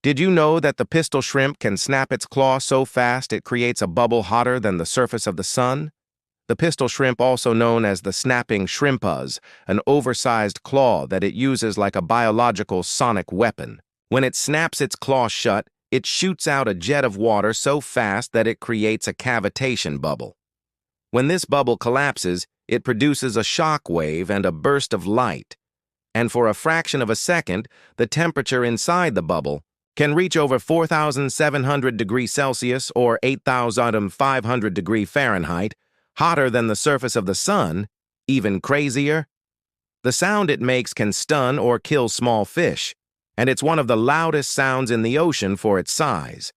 Did you know that the pistol shrimp can snap its claw so fast it creates a bubble hotter than the surface of the sun? The pistol shrimp, also known as the snapping shrimpaz, an oversized claw that it uses like a biological sonic weapon. When it snaps its claw shut, it shoots out a jet of water so fast that it creates a cavitation bubble. When this bubble collapses, it produces a shock wave and a burst of light. And for a fraction of a second, the temperature inside the bubble can reach over 4,700 degrees Celsius or 8,500 degrees Fahrenheit, hotter than the surface of the sun, even crazier. The sound it makes can stun or kill small fish, and it's one of the loudest sounds in the ocean for its size.